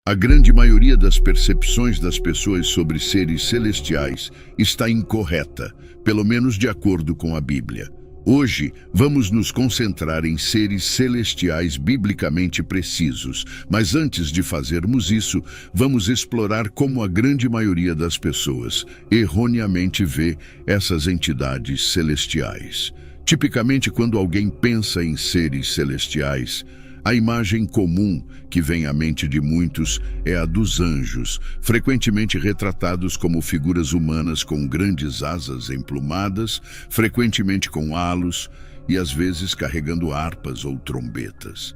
A grande maioria das percepções das pessoas sobre seres celestiais está incorreta, pelo menos de acordo com a Bíblia. Hoje, vamos nos concentrar em seres celestiais biblicamente precisos, mas antes de fazermos isso, vamos explorar como a grande maioria das pessoas erroneamente vê essas entidades celestiais. Tipicamente, quando alguém pensa em seres celestiais, a imagem comum que vem à mente de muitos é a dos anjos, frequentemente retratados como figuras humanas com grandes asas emplumadas, frequentemente com halos e às vezes carregando harpas ou trombetas.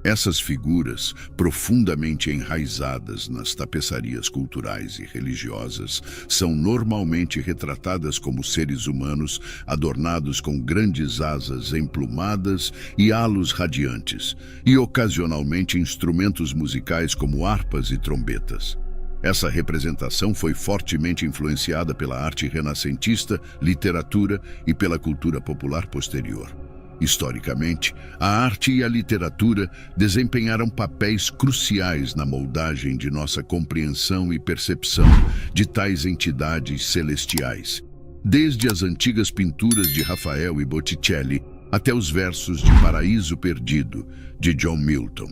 Essas figuras, profundamente enraizadas nas tapeçarias culturais e religiosas, são normalmente retratadas como seres humanos adornados com grandes asas emplumadas e halos radiantes, e ocasionalmente instrumentos musicais como harpas e trombetas. Essa representação foi fortemente influenciada pela arte renascentista, literatura e pela cultura popular posterior. Historicamente, a arte e a literatura desempenharam papéis cruciais na moldagem de nossa compreensão e percepção de tais entidades celestiais, desde as antigas pinturas de Rafael e Botticelli até os versos de Paraíso Perdido, de John Milton.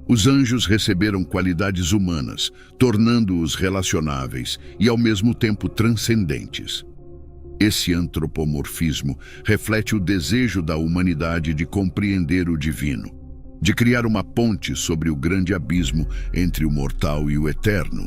Os anjos receberam qualidades humanas, tornando-os relacionáveis e, ao mesmo tempo, transcendentes. Esse antropomorfismo reflete o desejo da humanidade de compreender o divino, de criar uma ponte sobre o grande abismo entre o mortal e o eterno.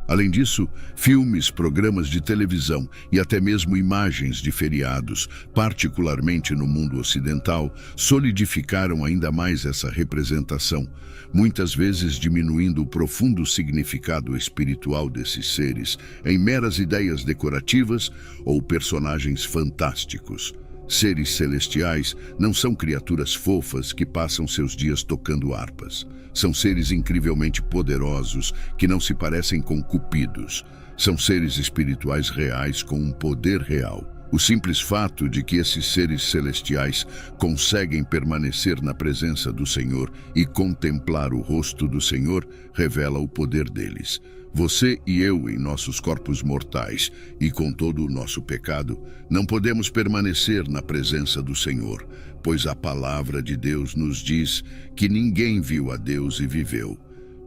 Além disso, filmes, programas de televisão e até mesmo imagens de feriados, particularmente no mundo ocidental, solidificaram ainda mais essa representação, muitas vezes diminuindo o profundo significado espiritual desses seres em meras ideias decorativas ou personagens fantásticos. Seres celestiais não são criaturas fofas que passam seus dias tocando harpas. São seres incrivelmente poderosos que não se parecem com cupidos. São seres espirituais reais com um poder real. O simples fato de que esses seres celestiais conseguem permanecer na presença do Senhor e contemplar o rosto do Senhor revela o poder deles. Você e eu, em nossos corpos mortais e com todo o nosso pecado, não podemos permanecer na presença do Senhor, pois a palavra de Deus nos diz que ninguém viu a Deus e viveu,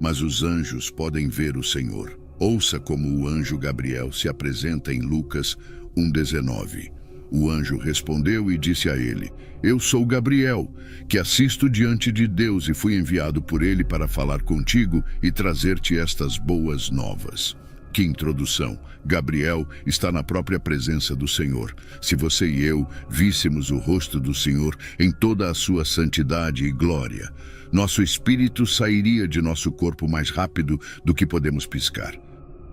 mas os anjos podem ver o Senhor. Ouça como o anjo Gabriel se apresenta em Lucas 1:19. O anjo respondeu e disse a ele: Eu sou Gabriel, que assisto diante de Deus e fui enviado por ele para falar contigo e trazer-te estas boas novas. Que introdução! Gabriel está na própria presença do Senhor. Se você e eu víssemos o rosto do Senhor em toda a sua santidade e glória, nosso espírito sairia de nosso corpo mais rápido do que podemos piscar.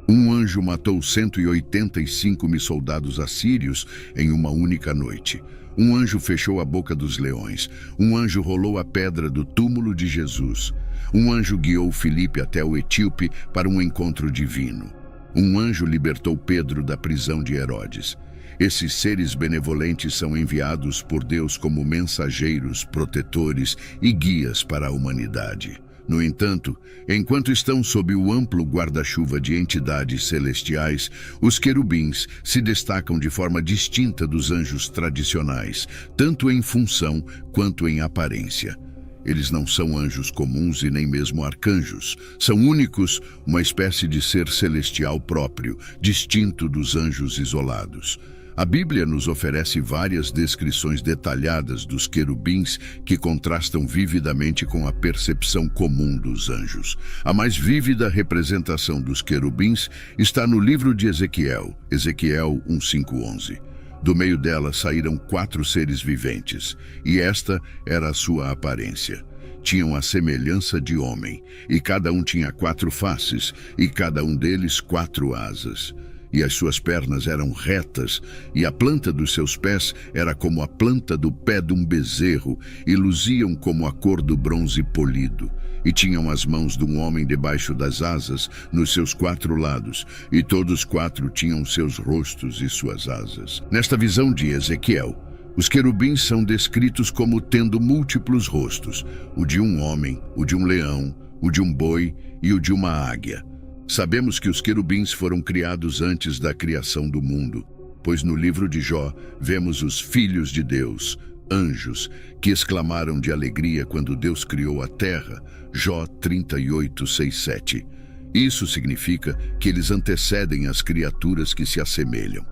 Um anjo matou 185 soldados assírios em uma única noite. Um anjo fechou a boca dos leões. Um anjo rolou a pedra do túmulo de Jesus. Um anjo guiou Filipe até o Etíope para um encontro divino. Um anjo libertou Pedro da prisão de Herodes. Esses seres benevolentes são enviados por Deus como mensageiros, protetores e guias para a humanidade. No entanto, enquanto estão sob o amplo guarda-chuva de entidades celestiais, os querubins se destacam de forma distinta dos anjos tradicionais, tanto em função quanto em aparência. Eles não são anjos comuns e nem mesmo arcanjos. São únicos, uma espécie de ser celestial próprio, distinto dos anjos isolados. A Bíblia nos oferece várias descrições detalhadas dos querubins que contrastam vividamente com a percepção comum dos anjos. A mais vívida representação dos querubins está no livro de Ezequiel, Ezequiel 1:5-11. Do meio dela saíram 4 seres viventes, e esta era a sua aparência. Tinham a semelhança de homem, e cada um tinha 4 faces, e cada um deles 4 asas. E as suas pernas eram retas, e a planta dos seus pés era como a planta do pé de um bezerro, e luziam como a cor do bronze polido. E tinham as mãos de um homem debaixo das asas, nos seus 4 lados, e todos 4 tinham seus rostos e suas asas. Nesta visão de Ezequiel, os querubins são descritos como tendo múltiplos rostos, o de um homem, o de um leão, o de um boi e o de uma águia. Sabemos que os querubins foram criados antes da criação do mundo, pois no livro de Jó vemos os filhos de Deus, anjos, que exclamaram de alegria quando Deus criou a terra, Jó 38, 6, 7. Isso significa que eles antecedem as criaturas que se assemelham.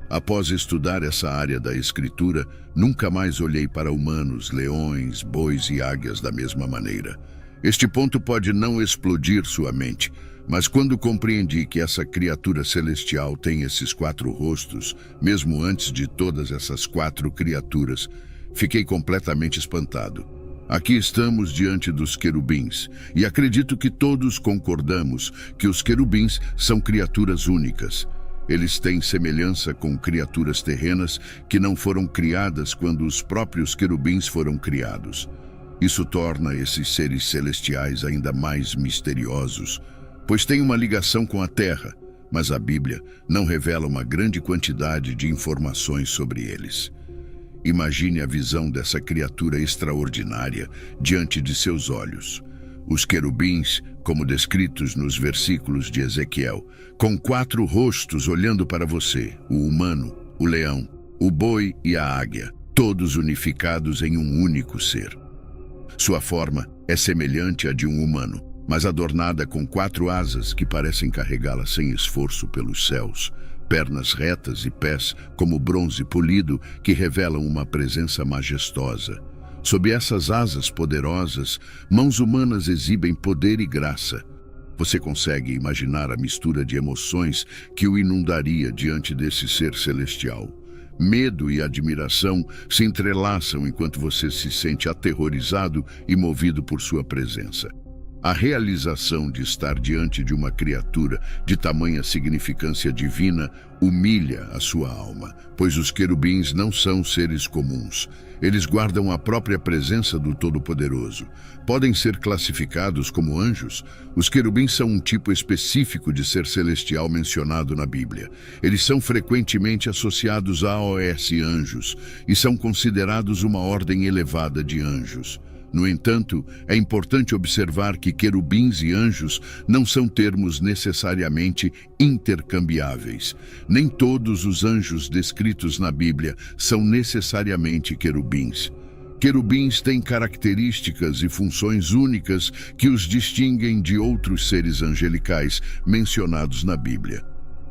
Após estudar essa área da Escritura, nunca mais olhei para humanos, leões, bois e águias da mesma maneira. Este ponto pode não explodir sua mente, mas quando compreendi que essa criatura celestial tem esses 4 rostos, mesmo antes de todas essas 4 criaturas, fiquei completamente espantado. Aqui estamos diante dos querubins, e acredito que todos concordamos que os querubins são criaturas únicas. Eles têm semelhança com criaturas terrenas que não foram criadas quando os próprios querubins foram criados. Isso torna esses seres celestiais ainda mais misteriosos, pois têm uma ligação com a Terra, mas a Bíblia não revela uma grande quantidade de informações sobre eles. Imagine a visão dessa criatura extraordinária diante de seus olhos. Os querubins, como descritos nos versículos de Ezequiel, com 4 rostos olhando para você, o humano, o leão, o boi e a águia, todos unificados em um único ser. Sua forma é semelhante à de um humano, mas adornada com 4 asas que parecem carregá-la sem esforço pelos céus, pernas retas e pés como bronze polido que revelam uma presença majestosa. Sob essas asas poderosas, mãos humanas exibem poder e graça. Você consegue imaginar a mistura de emoções que o inundaria diante desse ser celestial. Medo e admiração se entrelaçam enquanto você se sente aterrorizado e movido por sua presença. A realização de estar diante de uma criatura de tamanha significância divina humilha a sua alma, pois os querubins não são seres comuns. Eles guardam a própria presença do Todo-Poderoso. Podem ser classificados como anjos. Os querubins são um tipo específico de ser celestial mencionado na Bíblia. Eles são frequentemente associados a anjos e são considerados uma ordem elevada de anjos. No entanto, é importante observar que querubins e anjos não são termos necessariamente intercambiáveis. Nem todos os anjos descritos na Bíblia são necessariamente querubins. Querubins têm características e funções únicas que os distinguem de outros seres angelicais mencionados na Bíblia.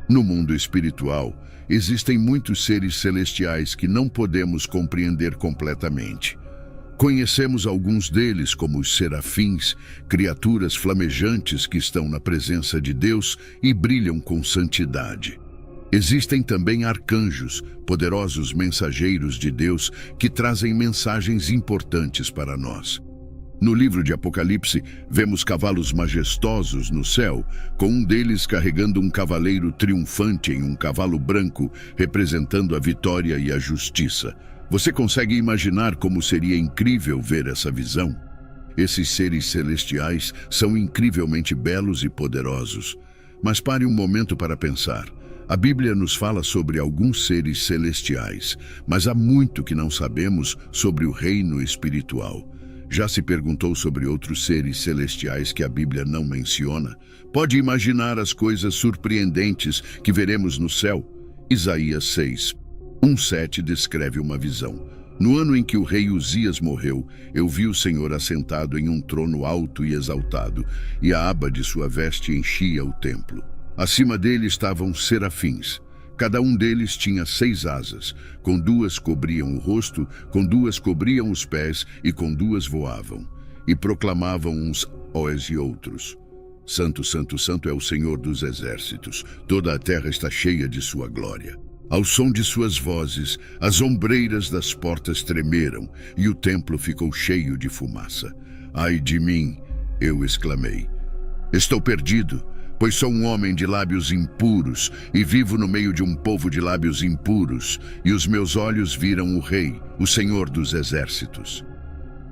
No mundo espiritual, existem muitos seres celestiais que não podemos compreender completamente. Conhecemos alguns deles como os serafins, criaturas flamejantes que estão na presença de Deus e brilham com santidade. Existem também arcanjos, poderosos mensageiros de Deus que trazem mensagens importantes para nós. No livro de Apocalipse, vemos cavalos majestosos no céu, com um deles carregando um cavaleiro triunfante em um cavalo branco, representando a vitória e a justiça. Você consegue imaginar como seria incrível ver essa visão? Esses seres celestiais são incrivelmente belos e poderosos. Mas pare um momento para pensar. A Bíblia nos fala sobre alguns seres celestiais, mas há muito que não sabemos sobre o reino espiritual. Já se perguntou sobre outros seres celestiais que a Bíblia não menciona? Pode imaginar as coisas surpreendentes que veremos no céu? Isaías 6. 1:7 descreve uma visão. No ano em que o rei Uzias morreu, eu vi o Senhor assentado em um trono alto e exaltado, e a aba de sua veste enchia o templo. Acima dele estavam serafins. Cada um deles tinha 6 asas. Com 2 cobriam o rosto, com 2 cobriam os pés e com 2 voavam. E proclamavam uns aos e outros: Santo, Santo, Santo é o Senhor dos exércitos. Toda a terra está cheia de sua glória. Ao som de suas vozes, as ombreiras das portas tremeram e o templo ficou cheio de fumaça. Ai de mim, eu exclamei. Estou perdido, pois sou um homem de lábios impuros e vivo no meio de um povo de lábios impuros, e os meus olhos viram o Rei, o Senhor dos exércitos.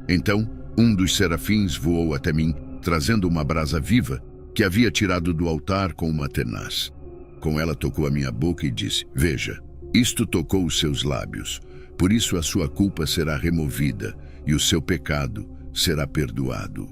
Então, um dos serafins voou até mim, trazendo uma brasa viva que havia tirado do altar com uma tenaz. Com ela tocou a minha boca e disse: Veja, isto tocou os seus lábios, por isso a sua culpa será removida e o seu pecado será perdoado.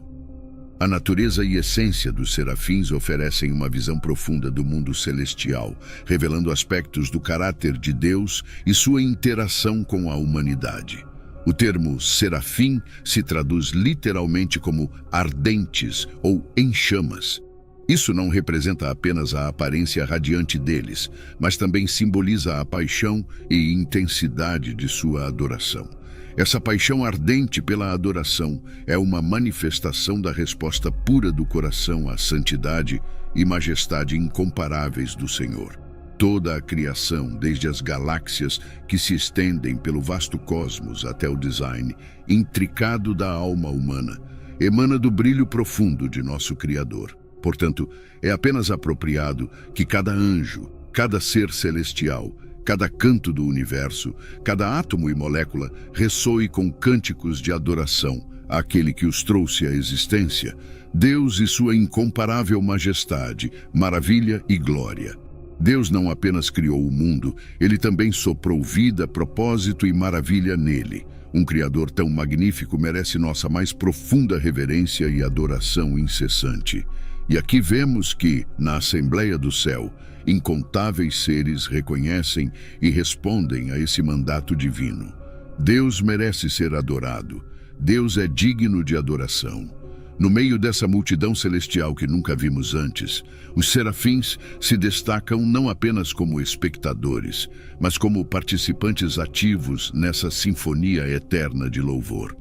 A natureza e essência dos serafins oferecem uma visão profunda do mundo celestial, revelando aspectos do caráter de Deus e sua interação com a humanidade. O termo serafim se traduz literalmente como ardentes ou em chamas. Isso não representa apenas a aparência radiante deles, mas também simboliza a paixão e intensidade de sua adoração. Essa paixão ardente pela adoração é uma manifestação da resposta pura do coração à santidade e majestade incomparáveis do Senhor. Toda a criação, desde as galáxias que se estendem pelo vasto cosmos até o design intricado da alma humana, emana do brilho profundo de nosso Criador. Portanto, é apenas apropriado que cada anjo, cada ser celestial, cada canto do universo, cada átomo e molécula ressoe com cânticos de adoração àquele que os trouxe à existência, Deus e sua incomparável majestade, maravilha e glória. Deus não apenas criou o mundo, ele também soprou vida, propósito e maravilha nele. Um Criador tão magnífico merece nossa mais profunda reverência e adoração incessante. E aqui vemos que, na Assembleia do Céu, incontáveis seres reconhecem e respondem a esse mandato divino. Deus merece ser adorado. Deus é digno de adoração. No meio dessa multidão celestial que nunca vimos antes, os serafins se destacam não apenas como espectadores, mas como participantes ativos nessa sinfonia eterna de louvor.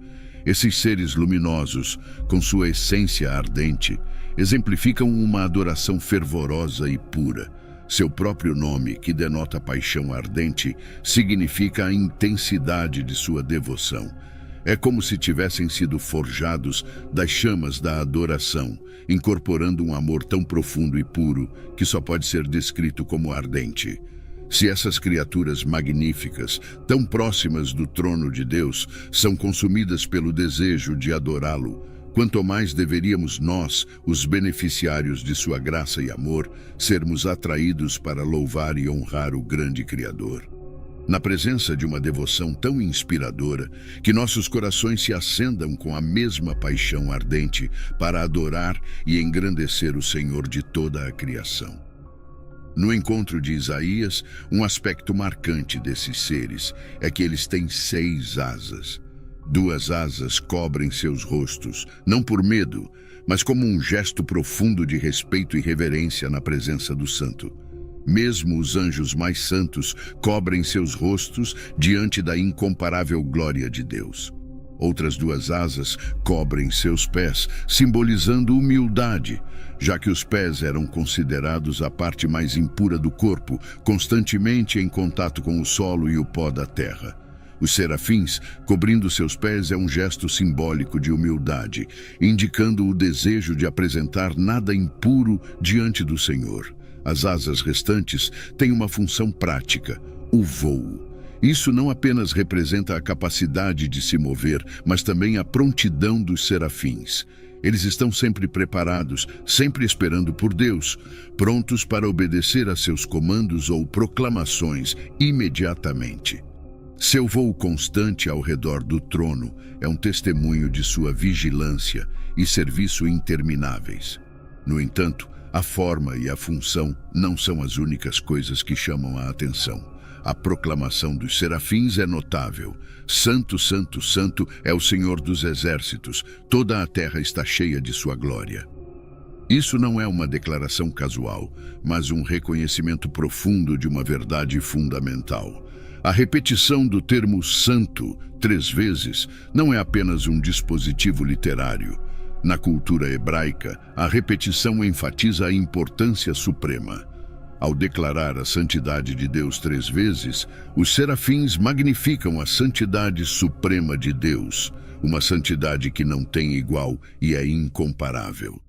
Esses seres luminosos, com sua essência ardente, exemplificam uma adoração fervorosa e pura. Seu próprio nome, que denota paixão ardente, significa a intensidade de sua devoção. É como se tivessem sido forjados das chamas da adoração, incorporando um amor tão profundo e puro que só pode ser descrito como ardente. Se essas criaturas magníficas, tão próximas do trono de Deus, são consumidas pelo desejo de adorá-lo, quanto mais deveríamos nós, os beneficiários de sua graça e amor, sermos atraídos para louvar e honrar o grande Criador. Na presença de uma devoção tão inspiradora, que nossos corações se acendam com a mesma paixão ardente para adorar e engrandecer o Senhor de toda a criação. No encontro de Isaías, um aspecto marcante desses seres é que eles têm 6 asas. 2 asas cobrem seus rostos, não por medo, mas como um gesto profundo de respeito e reverência na presença do Santo. Mesmo os anjos mais santos cobrem seus rostos diante da incomparável glória de Deus. Outras 2 asas cobrem seus pés, simbolizando humildade, já que os pés eram considerados a parte mais impura do corpo, constantemente em contato com o solo e o pó da terra. Os serafins, cobrindo seus pés, é um gesto simbólico de humildade, indicando o desejo de apresentar nada impuro diante do Senhor. As asas restantes têm uma função prática, o voo. Isso não apenas representa a capacidade de se mover, mas também a prontidão dos serafins. Eles estão sempre preparados, sempre esperando por Deus, prontos para obedecer a seus comandos ou proclamações imediatamente. Seu voo constante ao redor do trono é um testemunho de sua vigilância e serviço intermináveis. No entanto, a forma e a função não são as únicas coisas que chamam a atenção. A proclamação dos serafins é notável. Santo, Santo, Santo é o Senhor dos exércitos. Toda a terra está cheia de sua glória. Isso não é uma declaração casual, mas um reconhecimento profundo de uma verdade fundamental. A repetição do termo santo 3 vezes não é apenas um dispositivo literário. Na cultura hebraica, a repetição enfatiza a importância suprema. Ao declarar a santidade de Deus 3 vezes, os serafins magnificam a santidade suprema de Deus, uma santidade que não tem igual e é incomparável.